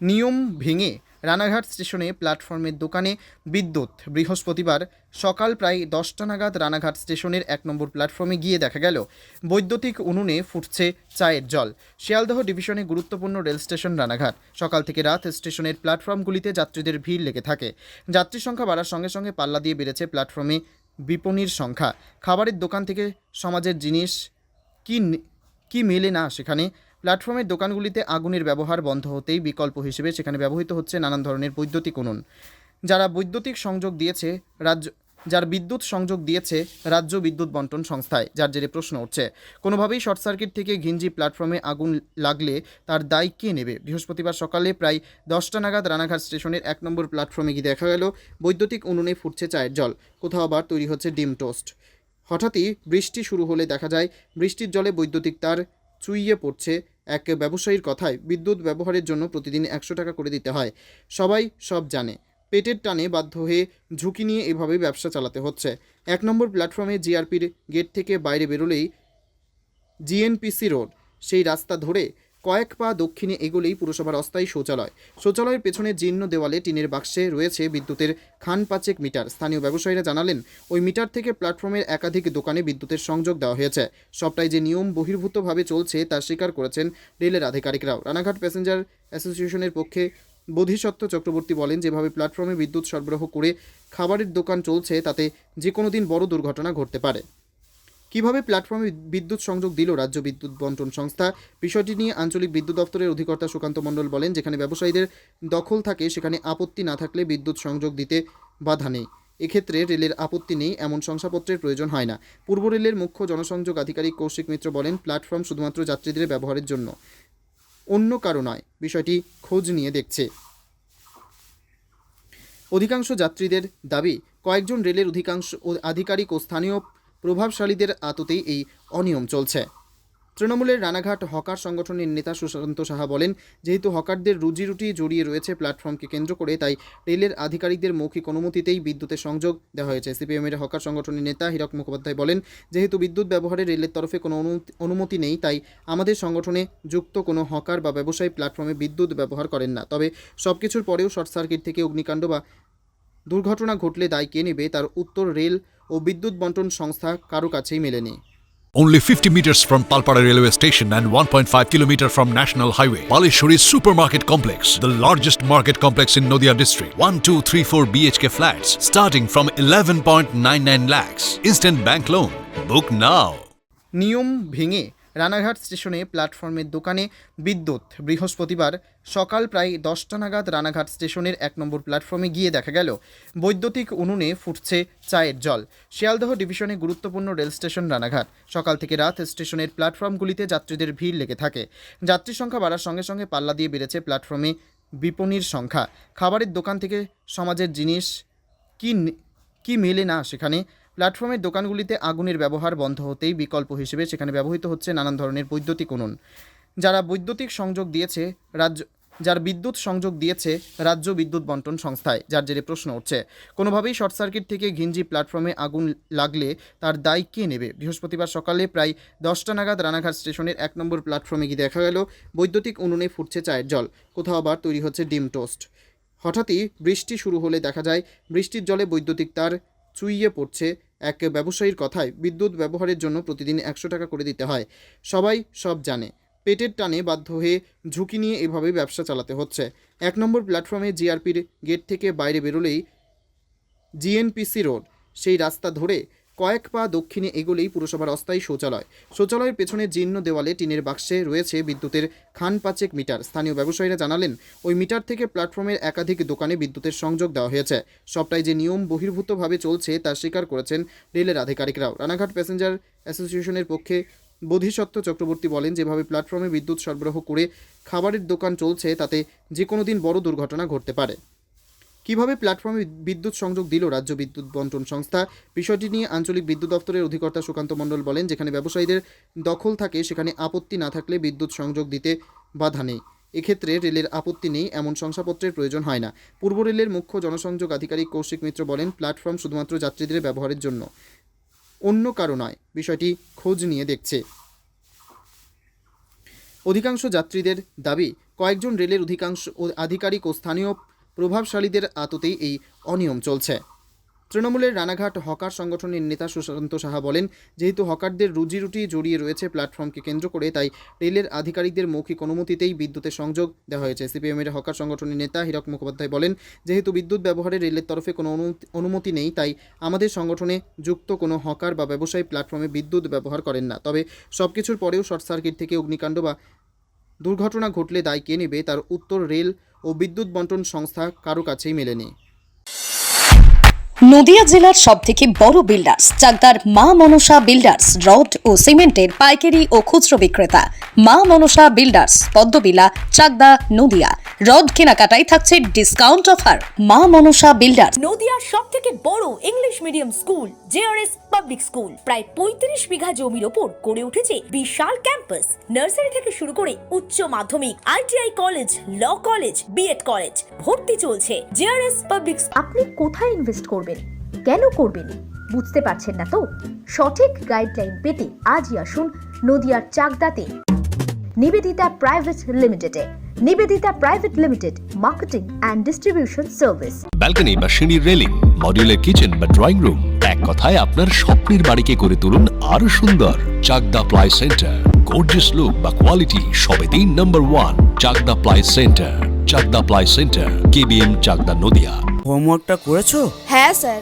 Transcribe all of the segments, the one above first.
নিয়ম ভেঙে রানাঘাট স্টেশনে প্ল্যাটফর্মের দোকানে বিদ্যুৎ। বৃহস্পতিবার সকাল প্রায় 10টা নাগাদ রানাঘাট স্টেশনের 1 নম্বর প্ল্যাটফর্মে গিয়ে দেখা গেল বৈদ্যুতিক উনুনে ফুটছে চায়ের জল। শিয়ালদহ ডিভিশনে গুরুত্বপূর্ণ রেল স্টেশন রানাঘাট। সকাল থেকে রাত স্টেশনের প্ল্যাটফর্মগুলিতে যাত্রীদের ভিড় লেগে থাকে। যাত্রীর সংখ্যা বাড়ার সঙ্গে সঙ্গে পাল্লা দিয়ে বেড়েছে প্ল্যাটফর্মে বিপণীর সংখ্যা। খাবারের দোকান থেকে সমাজের জিনিস কি কি মেলে না সেখানে। প্ল্যাটফর্মের দোকানগুলিতে আগুনের ব্যবহার বন্ধ হতেই বিকল্প হিসেবে সেখানে ব্যবহৃত হচ্ছে নানান ধরনের বৈদ্যুতিক উনুন। যারা বৈদ্যুতিক সংযোগ দিয়েছে রাজ্য যার বিদ্যুৎ সংযোগ দিয়েছে রাজ্য বিদ্যুৎ বন্টন সংস্থায়, যার জেরে প্রশ্ন উঠছে কোনোভাবেই শর্ট সার্কিট থেকে ঘিঞ্জি প্ল্যাটফর্মে আগুন লাগলে তার দায় কে নেবে। বৃহস্পতিবার সকালে প্রায় 10টা নাগাদ রানাঘাট স্টেশনের 1 নম্বর প্ল্যাটফর্মে গিয়ে দেখা গেল বৈদ্যুতিক উনুনে ফুটছে চায়ের জল, কোথাও আবার তৈরি হচ্ছে ডিম টোস্ট। হঠাৎই বৃষ্টি শুরু হলে দেখা যায় বৃষ্টির জলে বৈদ্যুতিক তার চুইয়ে পড়ছে। এক ব্যবসায়ীর কথায় বিদ্যুৎ ব্যবহারের জন্য প্রতিদিন 100 টাকা করে দিতে হয়। সবাই সব জানে, পেটের টানে বাধ্য হয়ে ঝুঁকি নিয়ে এভাবেই ব্যবসা চালাতে হচ্ছে। 1 নম্বর প্ল্যাটফর্মে জিআরপির গেট থেকে বাইরে বেরোলেই জিএনপিসি রোড, সেই রাস্তা ধরে কয়েক পা দক্ষিণে এগোলেই পুরসভার অস্থায়ী শৌচালয়। শৌচালয়ের পেছনে জীর্ণ দেওয়ালে টিনের বাক্সে রয়েছে বিদ্যুতের খান পাঁচেক মিটার। স্থানীয় ব্যবসায়ীরা জানালেন ওই মিটার থেকে প্ল্যাটফর্মের একাধিক দোকানে বিদ্যুতের সংযোগ দেওয়া হয়েছে। সবটাই যে নিয়ম বহির্ভূতভাবে চলছে তা স্বীকার করেছেন রেলের আধিকারিকরাও। রানাঘাট প্যাসেঞ্জার অ্যাসোসিয়েশনের পক্ষে বোধিসত্ত্ব চক্রবর্তী বলেন, যেভাবে প্ল্যাটফর্মে বিদ্যুৎ সরবরাহ করে খাবারের দোকান চলছে তাতে যে কোনো দিন বড় দুর্ঘটনা ঘটতে পারে। কিভাবে প্ল্যাটফর্মে বিদ্যুৎ সংযোগ দিল রাজ্য বিদ্যুৎ বন্টন সংস্থা, বিষয়টি নিয়ে আঞ্চলিক বিদ্যুৎ দপ্তরের অধিকর্তা সুকান্ত মণ্ডল বলেন, যেখানে ব্যবসায়ীদের দখল থাকে সেখানে আপত্তি না থাকলে বিদ্যুৎ সংযোগ দিতে বাধা নেই। এক্ষেত্রে রেলের আপত্তি নেই এমন শংসাপত্রের প্রয়োজন হয় না। পূর্ব রেলের মুখ্য জনসংযোগ আধিকারিক কৌশিক মিত্র বলেন, প্ল্যাটফর্ম শুধুমাত্র যাত্রীদের ব্যবহারের জন্য, অন্য কারো নয়। বিষয়টি খোঁজ নিয়ে দেখছে। অধিকাংশ যাত্রীদের দাবি, কয়েকজন রেলের আধিকারিক ও স্থানীয় প্রভাবশালীদের আততেই এই অনিয়ম চলছে। তৃণমূলের রানাঘাট হকার সংগঠনের নেতা সুশান্ত সাহা বলেন, যেহেতু হকারদের রুজিরুটি জড়িয়ে রয়েছে প্ল্যাটফর্মকে কেন্দ্র করে, তাই রেলের আধিকারিকদের মৌখিক অনুমতিতেই বিদ্যুতের সংযোগ দেওয়া হয়েছে। সিপিএমের হকার সংগঠনের নেতা হীরক মুখোপাধ্যায় বলেন, যেহেতু বিদ্যুৎ ব্যবহারে রেলের তরফে কোনো অনুমতি নেই, তাই আমাদের সংগঠনে যুক্ত কোনো হকার বা ব্যবসায়ী প্ল্যাটফর্মে বিদ্যুৎ ব্যবহার করেন না। তবে সব কিছুর পরেও শর্ট সার্কিট থেকে অগ্নিকাণ্ড বা দুর্ঘটনা ঘটলে দায় কে নেবে তার উত্তর রেল ও বিদ্যুৎ বন্টন সংস্থা কারো কাছেই মেলেনি। Only 50 meters from Palpara railway station and 1.5 kilometer from National Highway, Palishuri Supermarket Complex, the largest market complex in Noida district. 1, 2, 3, 4 BHK flats starting from 11.99 lakhs. Instant bank loan. Book now. নিয়ম ভেঙে রানাঘাট স্টেশনে প্ল্যাটফর্মের দোকানে বিদ্যুৎ। বৃহস্পতিবার সকাল প্রায় 10টা নাগাদ রানাঘাট স্টেশনের 1 নম্বর প্ল্যাটফর্মে গিয়ে দেখা গেল বৈদ্যুতিক উনুনে ফুটছে চায়ের জল। শিয়ালদহ ডিভিশনে গুরুত্বপূর্ণ রেল স্টেশন রানাঘাট। সকাল থেকে রাত স্টেশনের প্ল্যাটফর্মগুলিতে যাত্রীদের ভিড় লেগে থাকে। যাত্রীর সংখ্যা বাড়ার সঙ্গে সঙ্গে পাল্লা দিয়ে বেড়েছে প্ল্যাটফর্মে বিপণীর সংখ্যা। খাবারের দোকান থেকে সমাজের জিনিস কি মেলে না সেখানে। প্ল্যাটফর্মের দোকানগুলিতে আগুনের ব্যবহার বন্ধ হতেই বিকল্প হিসেবে সেখানে ব্যবহৃত হচ্ছে নানান ধরনের বৈদ্যুতিক উনুন। যার বিদ্যুৎ সংযোগ দিয়েছে রাজ্য বিদ্যুৎ বন্টন সংস্থায়, যার জেরে প্রশ্ন উঠছে কোনোভাবেই শর্ট সার্কিট থেকে ঘিঞ্জি প্ল্যাটফর্মে আগুন লাগলে তার দায় কে নেবে। বৃহস্পতিবার সকালে প্রায় 10টা নাগাদ রানাঘাট স্টেশনের 1 নম্বর প্ল্যাটফর্মে গিয়ে দেখা গেল বৈদ্যুতিক উনুনে ফুটছে চায়ের জল, কোথাও আবার তৈরি হচ্ছে ডিম টোস্ট। হঠাৎই বৃষ্টি শুরু হলে দেখা যায় বৃষ্টির জলে বৈদ্যুতিক তার চুইয়ে পড়ছে। এক ব্যবসায়ীর কথায় বিদ্যুৎ ব্যবহারের জন্য প্রতিদিন 100 টাকা করে দিতে হয়। সবাই সব জানে, পেটের টানে বাধ্য হয়ে ঝুঁকি নিয়ে এভাবেই ব্যবসা চালাতে হচ্ছে। 1 নম্বর প্ল্যাটফর্মে জিআরপির গেট থেকে বাইরে বেরোলেই জিএনপিসি রোড, সেই রাস্তা ধরে কয়েক পা দক্ষিণে এগোলেই পুরসভার অস্থায়ী শৌচালয়। শৌচালয়ের পেছনে জীর্ণ দেওয়ালে টিনের বাক্সে রয়েছে বিদ্যুতের খান পাঁচেক মিটার। স্থানীয় ব্যবসায়ীরা জানালেন ওই মিটার থেকে প্ল্যাটফর্মের একাধিক দোকানে বিদ্যুতের সংযোগ দেওয়া হয়েছে। সবটাই যে নিয়ম বহির্ভূতভাবে চলছে তা স্বীকার করেছেন রেলের আধিকারিকরাও। রানাঘাট প্যাসেঞ্জার অ্যাসোসিয়েশনের পক্ষে বোধিসত্ত্ব চক্রবর্তী বলেন, যেভাবে প্ল্যাটফর্মে বিদ্যুৎ সরবরাহ করে খাবারের দোকান চলছে তাতে যে কোনো দিন বড় দুর্ঘটনা ঘটতে পারে। কিভাবে প্ল্যাটফর্মে বিদ্যুৎ সংযোগ দিল রাজ্য বিদ্যুৎ বন্টন সংস্থা, বিষয়টি নিয়ে আঞ্চলিক বিদ্যুৎ দপ্তরের অধিকর্তা সুকান্ত মণ্ডল বলেন, যেখানে ব্যবসায়ীদের দখল থাকে সেখানে আপত্তি না থাকলে বিদ্যুৎ সংযোগ দিতে বাধা নেই। এক্ষেত্রে রেলের আপত্তি নেই এমন শংসাপত্রের প্রয়োজন হয় না। পূর্ব রেলের মুখ্য জনসংযোগ আধিকারিক কৌশিক মিত্র বলেন, প্ল্যাটফর্ম শুধুমাত্র যাত্রীদের ব্যবহারের জন্য, অন্য কারো নয়। বিষয়টি খোঁজ নিয়ে দেখছে। অধিকাংশ যাত্রীদের দাবি, কয়েকজন রেলের আধিকারিক ও স্থানীয় প্রভাবশালীদের আততেই এই অনিয়ম চলছে। তৃণমূলের রানাঘাট হকার সংগঠনের নেতা সুশান্ত সাহা বলেন, যেহেতু হকারদের রুজিরুটি জড়িয়ে রয়েছে প্ল্যাটফর্মকে কেন্দ্র করে, তাই রেলের আধিকারিকদের মৌখিক অনুমতিতেই বিদ্যুতের সংযোগ দেওয়া হয়েছে। সিপিএমের হকার সংগঠনের নেতা হীরক মুখোপাধ্যায় বলেন, যেহেতু বিদ্যুৎ ব্যবহারে রেলের তরফে কোনো অনুমতি নেই, তাই আমাদের সংগঠনে যুক্ত কোনো হকার বা ব্যবসায়ী প্ল্যাটফর্মে বিদ্যুৎ ব্যবহার করেন না। তবে সবকিছুর পরেও শর্ট সার্কিট থেকে অগ্নিকাণ্ড বা দুর্ঘটনা ঘটলে দায় কে নেবে তার উত্তর রেল ও বিদ্যুৎ বন্টন সংস্থা কারো কাছেই মেলেনি। নদিয়া জেলার সবথেকে বড় বিল্ডার্স চাকদার মা মনসা বিল্ডার্স রড ও সিমেন্টের পাইকারি ও খুচরো বিক্রেতা। মা মনসা বিল্ডার্স, পদ্মবিলা, চাকদা, নদিয়া। রড কেনাকাটায় থাকছে ডিসকাউন্ট অফার। মা মনসা বিল্ডার্স। নদিয়ার সবথেকে বড় English medium school JRS public school, প্রায় 35 বিঘা জমির ওপর গড়ে উঠেছে বিশাল ক্যাম্পাস। নার্সারি থেকে শুরু করে উচ্চ মাধ্যমিক, ITI college, law college, BEd college, ভর্তি চলছে। JRS public. আপনি কোথায় ইনভেস্ট করবেন, কেন করবেন বুঝতে পারছেন না তো? সঠিক গাইডলাইন পেতে আজই আসুন নদিয়ার চাকদাতে নিবেদিতা প্রাইভেট লিমিটেডে। Nivedita private limited, marketing and distribution service. Balcony বা সিঁড়ির রেলিং, মডিউলার কিচেন বা ড্রয়িং রুম, এক কথায় আপনার স্বপ্নের বাড়িকে করে তুলুন আরো সুন্দর। Chakdah ply centre, gorgeous look বা কোয়ালিটি সবেতেই number 1। Chakdah ply centre, Chakdah ply centre, KBM, Chakdah, Nadia. হোমওয়ার্কটা করেছো? হ্যাঁ স্যার।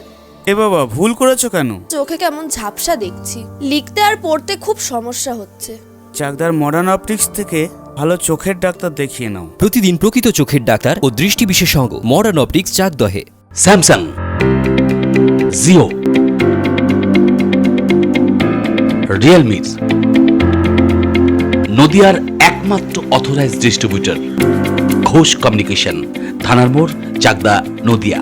এ বাবা, ভুল করেছো কেন? চোখে কেমন ঝাপসা দেখছি, লিখতে আর পড়তে খুব সমস্যা হচ্ছে। চাকদার মডার্ন অপটিক্স থেকে ভালো চোখের ডাক্তার দেখিয়ে নাও। প্রতিদিন প্রকৃত চোখের ডাক্তার ও দৃষ্টি বিশেষজ্ঞ মডার্ন অপটিক্স চাকদহে। স্যামসাং, জিও, রিয়েলমি, নদিয়ার একমাত্র অথরাইজড ডিস্ট্রিবিউটর ঘোষ কমিউনিকেশন, থানার মোড়, চাকদা, নদিয়া।